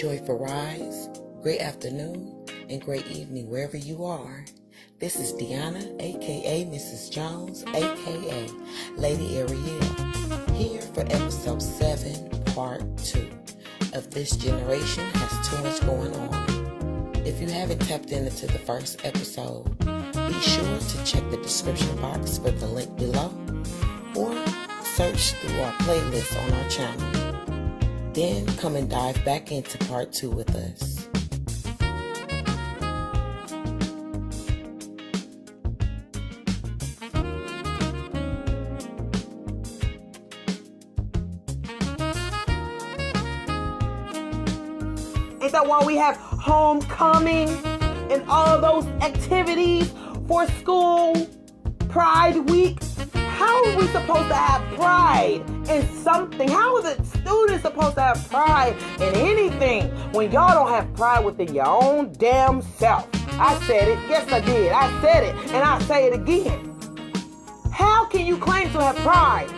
joyful rise, great afternoon, and great evening wherever you are. This is Deanna, aka Mrs. Jones, aka Lady Ariel, here for episode 7, part 2 of This Generation Has Too Much Going On. If you haven't tapped into the first episode, be sure to check the description box for the link below, or search through our playlist on our channel. Then come and dive back into part 2 with us. Ain't that why we have homecoming and all of those activities for school, Pride Week? How are we supposed to have pride in something? How are the students supposed to have pride in anything when y'all don't have pride within your own damn self? I said it. Yes, I did. I said it, and I'll say it again. How can you claim to have pride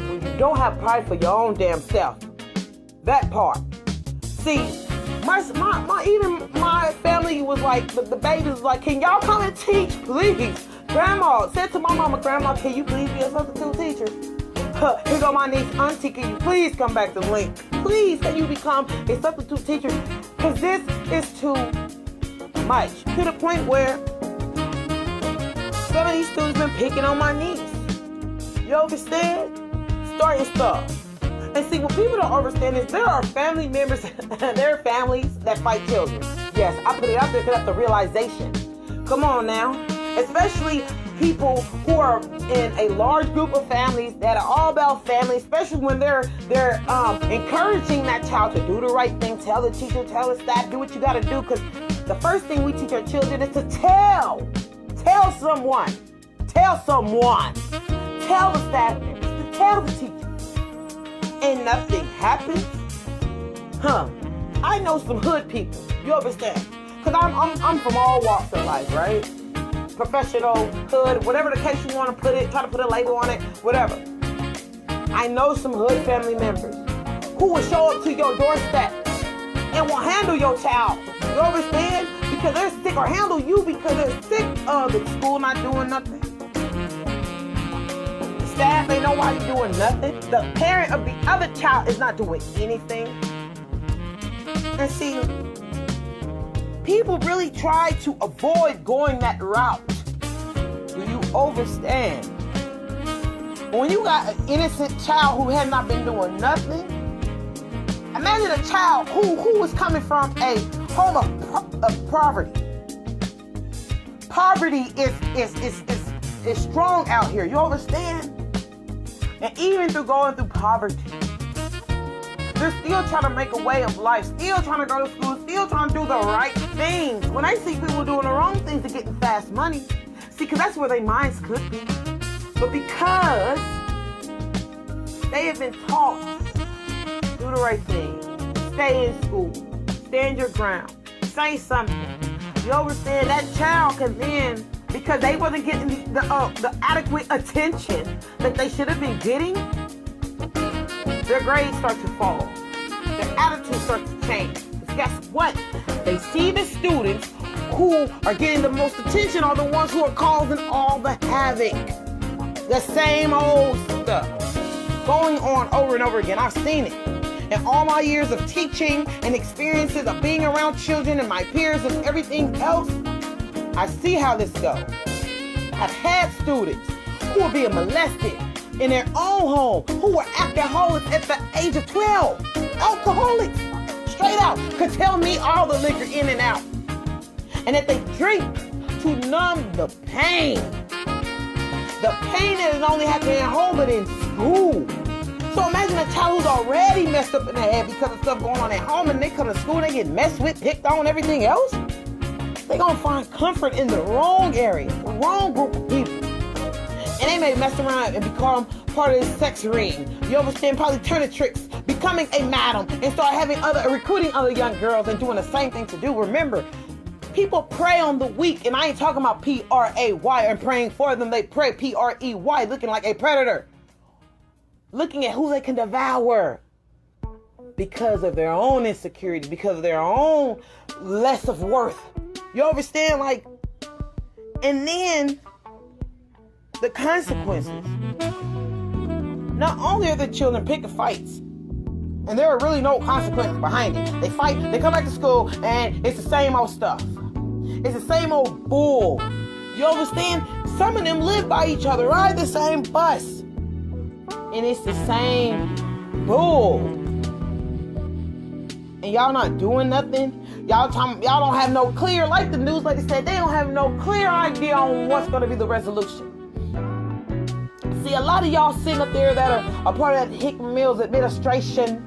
when you don't have pride for your own damn self? That part. See, even my family was like, the babies was like, can y'all come and teach, please? Grandma said to my mama, Grandma, can you please be a substitute teacher? Here go my niece, Auntie, can you please come back to Link? Please, can you become a substitute teacher? Because this is too much. To the point where some of these students been picking on my niece. You understand? Starting stuff. And see, what people don't understand is there are family members, there are families that fight children. Yes, I put it out there because that's the realization. Come on now. Especially people who are in a large group of families that are all about family, especially when they're encouraging that child to do the right thing, tell the teacher, tell the staff, do what you got to do. Because the first thing we teach our children is to tell someone, tell the staff members, to tell the teacher, and nothing happens. I know some hood people. You understand? Because I'm from all walks of life, right? Professional, hood, whatever the case you want to put it, try to put a label on it, whatever. I know some hood family members who will show up to your doorstep and will handle your child. You understand? Because they're sick, or handle you because they're sick of the school not doing nothing. The staff ain't know why you're doing nothing. The parent of the other child is not doing anything. And see, people really try to avoid going that route. Do you understand? When you got an innocent child who has not been doing nothing, imagine a child who is coming from a home of poverty. Poverty is strong out here. You understand? And even through going through poverty, they're still trying to make a way of life, still trying to go to school, still trying to do the right things. When I see people doing the wrong things to getting fast money, see, because that's where their minds could be. But because they have been taught, do the right thing, stay in school, stand your ground, say something. You understand? That child can then, because they wasn't getting the adequate attention that they should have been getting, their grades start to fall. Their attitude starts to change. Because guess what? They see the students who are getting the most attention are the ones who are causing all the havoc. The same old stuff going on over and over again. I've seen it. In all my years of teaching and experiences of being around children and my peers and everything else, I see how this goes. I've had students who are being molested in their own home, who were alcoholics at the age of 12. Alcoholics, straight out, could tell me all the liquor in and out. And that they drink to numb the pain. The pain that is only happening at home but in school. So imagine a child who's already messed up in the head because of stuff going on at home, and they come to school and they get messed with, picked on, everything else. They're going to find comfort in the wrong area, the wrong group of people. And they may mess around and become part of this sex ring. You understand? Probably turn the tricks, becoming a madam, and start recruiting other young girls and doing the same thing to do. Remember, people prey on the weak, and I ain't talking about P-R-A-Y and praying for them. They pray P-R-E-Y, looking like a predator, looking at who they can devour. because of their own insecurity, because of their own less of worth. You understand? Like, and then the consequences. Not only are the children picking fights, and there are really no consequences behind it. They fight, they come back to school, and it's the same old stuff. It's the same old bull. You understand? Some of them live by each other, ride the same bus. And it's the same bull. And y'all not doing nothing. Y'all don't have no clear, like the news lady said, they don't have no clear idea on what's going to be the resolution. See, a lot of y'all sitting up there that are a part of that Hickman Mills administration,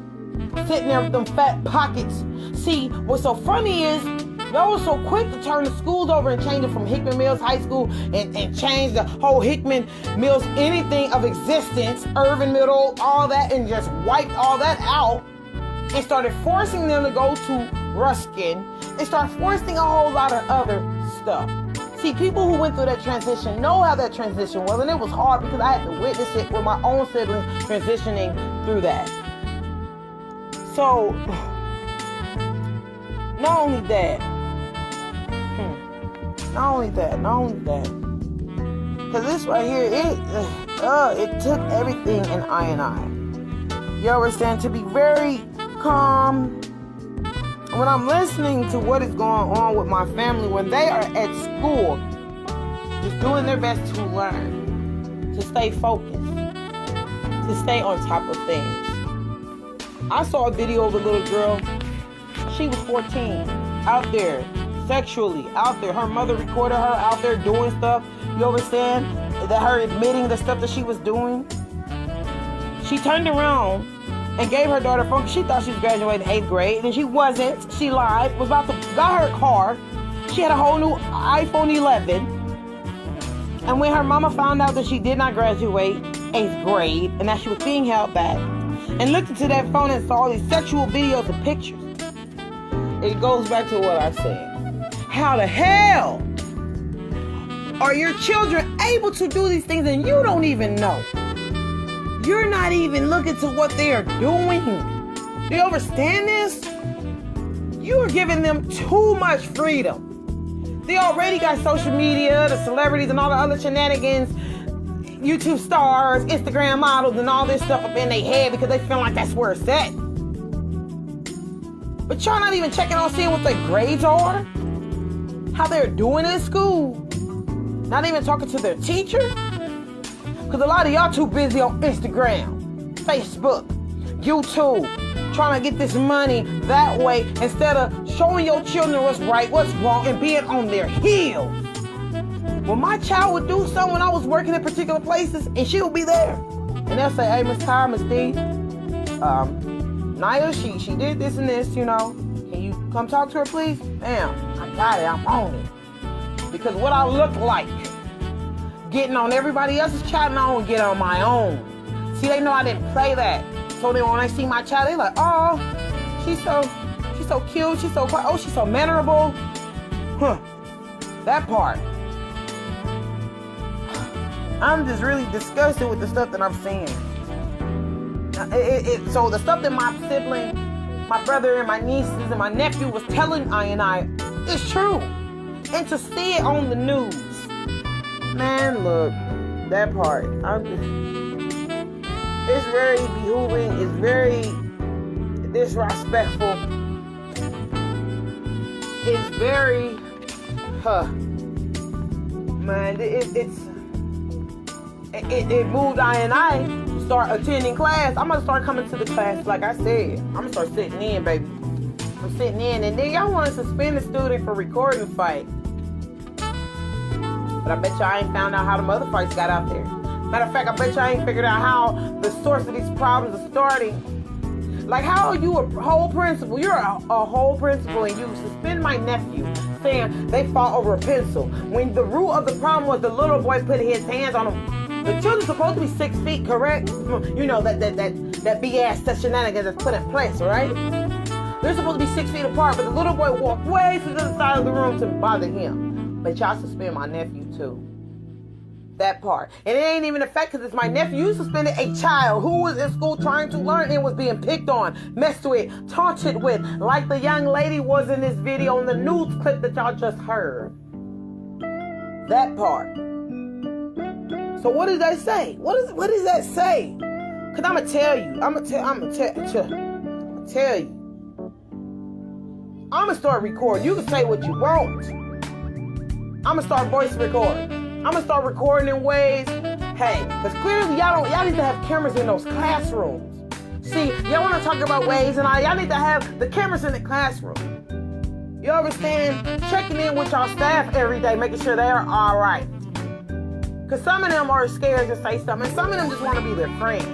sitting there with them fat pockets. See, what's so funny is y'all were so quick to turn the schools over and change it from Hickman Mills High School and change the whole Hickman Mills anything of existence, Irvin Middle, all that, and just wiped all that out and started forcing them to go to Ruskin and start forcing a whole lot of other stuff. See, people who went through that transition know how that transition was, and it was hard because I had to witness it with my own siblings transitioning through that. So, not only that, because this right here, it took everything in I. You understand? To be very calm. When I'm listening to what is going on with my family, when they are at school, just doing their best to learn, to stay focused, to stay on top of things. I saw a video of a little girl, she was 14, out there, sexually, out there. Her mother recorded her out there doing stuff, you understand? That her admitting the stuff that she was doing. She turned around and gave her daughter a phone. She thought she was graduating 8th grade, and she wasn't. She lied. Got her a car. She had a whole new iPhone 11. And when her mama found out that she did not graduate 8th grade and that she was being held back, and looked into that phone and saw all these sexual videos and pictures, it goes back to what I said. How the hell are your children able to do these things and you don't even know? You're not even looking to what they are doing. Do you understand this? You are giving them too much freedom. They already got social media, the celebrities and all the other shenanigans, YouTube stars, Instagram models and all this stuff up in their head because they feel like that's where it's at. But y'all not even checking on seeing what their grades are, how they're doing in school. Not even talking to their teacher. Because a lot of y'all too busy on Instagram, Facebook, YouTube, trying to get this money that way instead of showing your children what's right, what's wrong, and being on their heels. When my child would do something when I was working in particular places, and she would be there. And they'll say, hey, Miss Ty, Miss D, Naya, she did this and this, you know. Can you come talk to her, please? Bam, I got it, I'm on it. Because what I look like, getting on everybody else's child, and I don't get on my own. See, they know I didn't play that. So then when they see my child, they like, oh, she's so cute, she's so quiet, oh, she's so mannerable. Huh, that part. I'm just really disgusted with the stuff that I'm seeing. So the stuff that my sibling, my brother and my nieces and my nephew was telling I is true. And to see it on the news, man, look, that part, it's very behooving, it's very disrespectful, it's very, man, it moved I to start attending class. I'm gonna start coming to the class, like I said. I'm gonna start sitting in, baby. I'm sitting in, and then y'all want to suspend the student for recording fight. But I bet y'all ain't found out how the mother fights got out there. Matter of fact, I bet y'all ain't figured out how the source of these problems are starting. Like, how are you a whole principal? You're a whole principal, and you suspend my nephew saying they fought over a pencil. When the root of the problem was the little boy put his hands on him. The children's supposed to be 6 feet, correct? You know, that big ass shenanigans that's put in place, right? They're supposed to be 6 feet apart, but the little boy walked way to the other side of the room to bother him. But y'all suspend my nephew too. That part. And it ain't even a fact because it's my nephew. You suspended a child who was in school trying to learn and was being picked on, messed with, taunted with, like the young lady was in this video in the news clip that y'all just heard. That part. So what does that say? What does that say? Because I'm going to tell you. I'm going to tell you. I'm going to start recording. You can say what you want. I'm going to start voice recording. I'm going to start recording in ways, hey, because clearly y'all need to have cameras in those classrooms. See, y'all want to talk about ways and all, y'all need to have the cameras in the classroom. You understand? Checking in with y'all staff every day, making sure they are all right. Because some of them are scared to say something, and some of them just want to be their friend.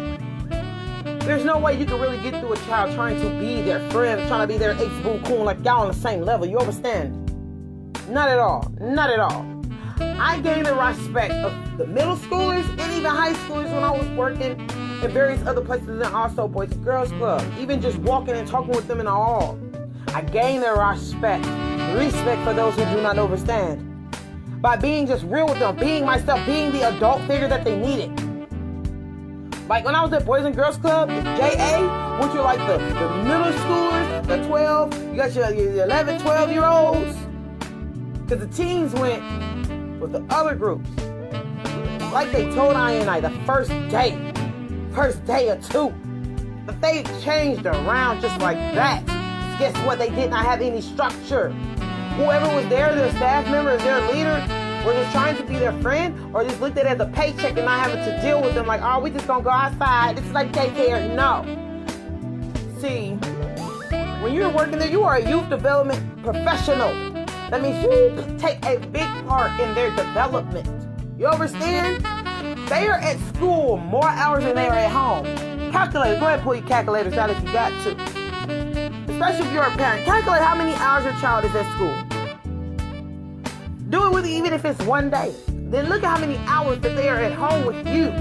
There's no way you can really get through a child trying to be their friend, trying to be their ex-boo-coon, like y'all on the same level. You understand? Not at all. Not at all. I gained the respect of the middle schoolers and even high schoolers when I was working in various other places, and also Boys and Girls Club. Even just walking and talking with them in the hall. I gained their respect for those who do not understand. By being just real with them, being myself, being the adult figure that they needed. Like when I was at Boys and Girls Club, the JA, which were like the middle schoolers, the 12, you got your 11, 12-year-olds. Because the teens went with the other groups. Like they told I the first day or two. But they changed around just like that. Guess what? They did not have any structure. Whoever was there, their staff member, their leader, were just trying to be their friend, or just looked at it as a paycheck and not having to deal with them like, oh, we just gonna go outside. This is like daycare. No. See, when you're working there, you are a youth development professional. That means you take a big part in their development. You understand? They are at school more hours than they are at home. Calculators, go ahead and pull your calculators out if you got to. Especially if you're a parent. Calculate how many hours your child is at school. Do it with even if it's one day. Then look at how many hours that they are at home with you.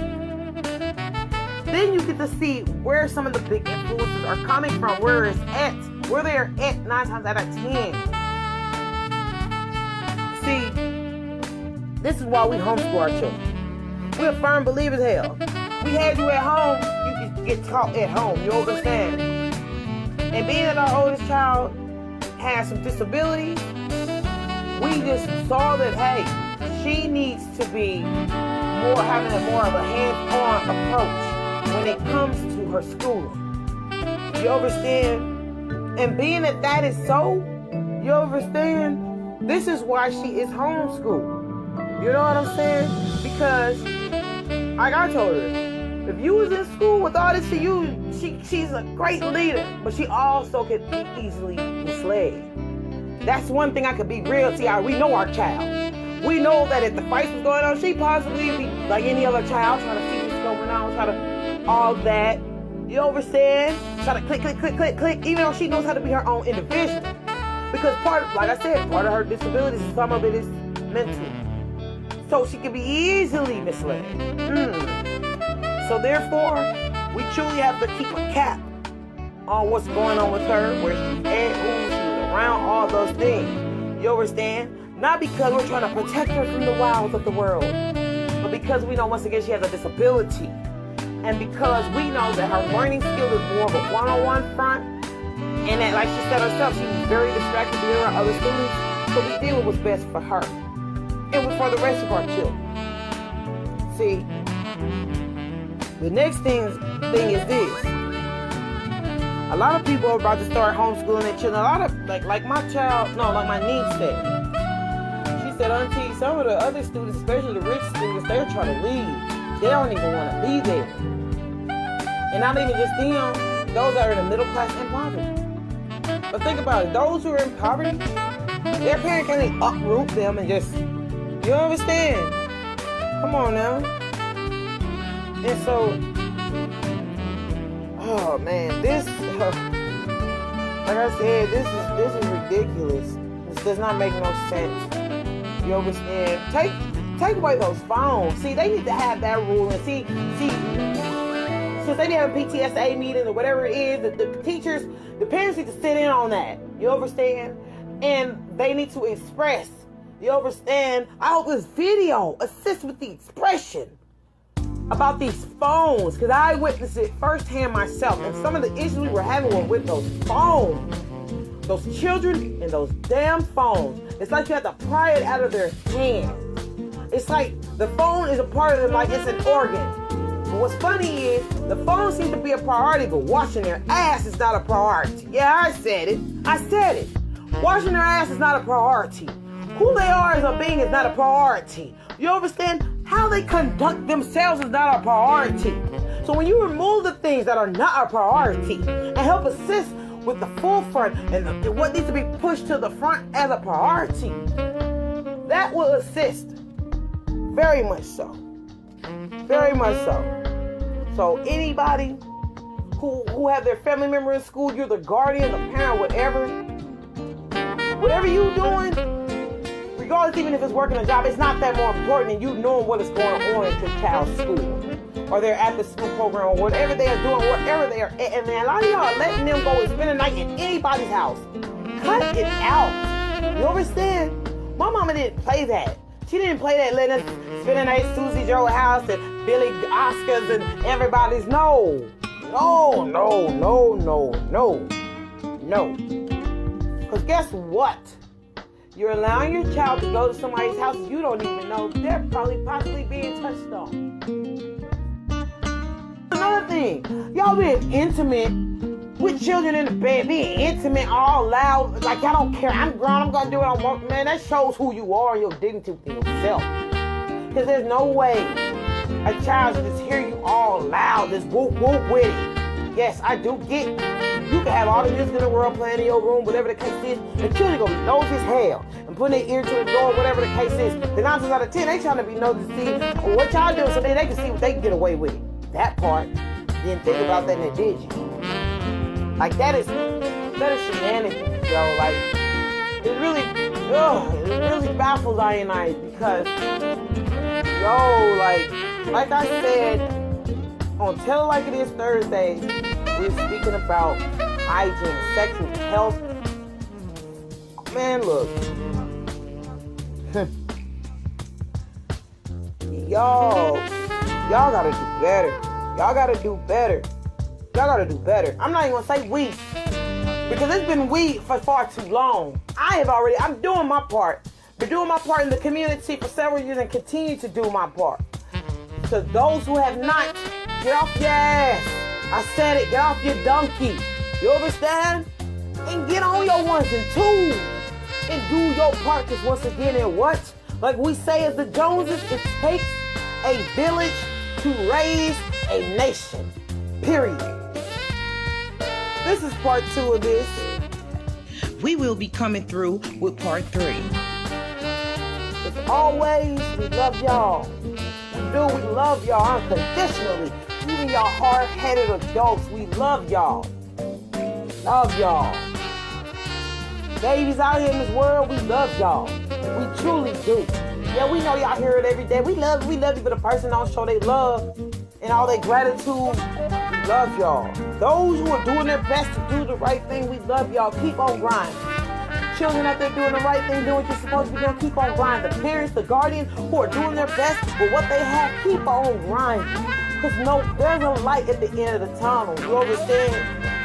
Then you get to see where some of the big influences are coming from, where they're at 9 times out of 10. See, this is why we homeschool our children. We're firm believers, hell. We had you at home, you can get taught at home, you understand? And being that our oldest child has some disabilities, we just saw that, hey, she needs to be having more of a hands-on approach when it comes to her schooling. You understand? And being that is so, you understand? This is why she is homeschooled. You know what I'm saying? Because, like I told her, if you was in school with all this to you, she's a great leader, but she also could be easily misled. That's one thing I could be real. See, we know our child. We know that if the fight was going on, she possibly be like any other child, trying to see what's going on, try to all that. You understand? Try to click, even though she knows how to be her own individual. Because like I said, part of her disabilities, some of it is mental. So she can be easily misled. So therefore, we truly have to keep a cap on what's going on with her, where she's at, who she's around, all those things. You understand? Not because we're trying to protect her from the wilds of the world, but because we know once again she has a disability. And because we know that her learning skill is more of a one-on-one front, and that, like she said herself, she's very distracted being around other students, so we did what was best for her. And for the rest of our children. See, the next thing is this. A lot of people are about to start homeschooling their children. A lot of, like my niece said. She said, Auntie, some of the other students, especially the rich students, they're trying to leave. They don't even want to be there. And not even just them, those that are in the middle class and poverty. But think about it, those who are in poverty, their parents can't uproot them and just, you understand? Come on now. And so, oh man, this, like I said, this is ridiculous. This does not make no sense. You understand? Take away those phones. See, they need to have that rule. And see, since they have a PTSA meeting or whatever it is, the teachers, the parents need to sit in on that. You understand? And they need to express You understand? I hope this video assists with the expression about these phones, because I witnessed it firsthand myself, and some of the issues we were having were with those phones. Those children and those damn phones. It's like you have to pry it out of their hands. It's like the phone is a part of them, like it's an organ. But what's funny is the phone seems to be a priority, but washing their ass is not a priority. Yeah, I said it. Washing their ass is not a priority. Who they are as a being is not a priority. You understand? How they conduct themselves is not a priority. So when you remove the things that are not a priority and help assist with the full front and what needs to be pushed to the front as a priority, that will assist. Very much so. Very much so. So anybody who have their family member in school, you're the guardian, the parent, whatever you doing, regardless, even if it's working a job, it's not that more important than you knowing what is going on at your child's school or their after-school program or whatever they are doing, wherever they are. And man, a lot of y'all are letting them go and spend a night in anybody's house. Cut it out. You understand? My mama didn't play that. She didn't play that letting us spend a night at Susie Joe's house and Billy Oscars and everybody's. No. Because guess what? You're allowing your child to go to somebody's house you don't even know they're probably possibly being touched on. Another thing, y'all being intimate with children in the bed, being intimate all loud, like y'all don't care. I'm grown, I'm gonna do what I want. Man, that shows who you are and your dignity within yourself. Because there's no way a child should just hear you all loud, just whoop whoop with it. Yes, I do get it. You can have all the music in the world playing in your room, whatever the case is. The children gonna be nosy as hell and putting their ear to the door, whatever the case is. The 9 times out of 10, they trying to be nosy to see what y'all doing so then they can see what they can get away with. That part, didn't think about that, and they did you. Like that is shenanigans, yo. Like it really baffles I because like I said on Tell It Like It Is Thursday. We're speaking about hygiene, sexual health. Man, look. Y'all gotta do better. Y'all gotta do better. I'm not even gonna say we, because it's been we for far too long. I'm doing my part. Been doing my part in the community for several years and continue to do my part. To those who have not, get off your ass. I said it, get off your donkey. You understand? And get on your ones and twos. And do your part, because once again, in what? Like we say as the Joneses, it takes a village to raise a nation. Period. This is part 2 of this. We will be coming through with part 3. As always, we love y'all. We love y'all unconditionally. Even y'all hard-headed adults, we love y'all. Love y'all. Babies out here in this world, we love y'all. We truly do. Yeah, we know y'all hear it every day. We love you, but a person don't show they love and all their gratitude. We love y'all. Those who are doing their best to do the right thing, we love y'all. Keep on grinding. Children out there doing the right thing, doing what you're supposed to be doing, keep on grinding. The parents, the guardians who are doing their best with what they have, keep on grinding. Because there's a light at the end of the tunnel. You understand?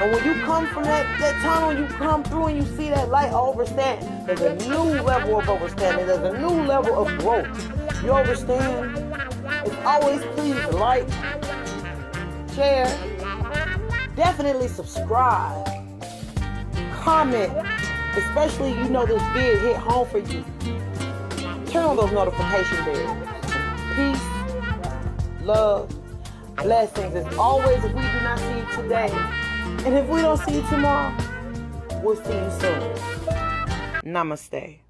And when you come from that tunnel, you come through and you see that light, understand. There's a new level of understanding. There's a new level of growth. You understand? As always, please like, share, definitely subscribe, comment, especially you know this vid hit home for you. Turn on those notification bells. Peace, love, blessings. As always, if we do not see you today, and if we don't see you tomorrow, we'll see you soon. Namaste.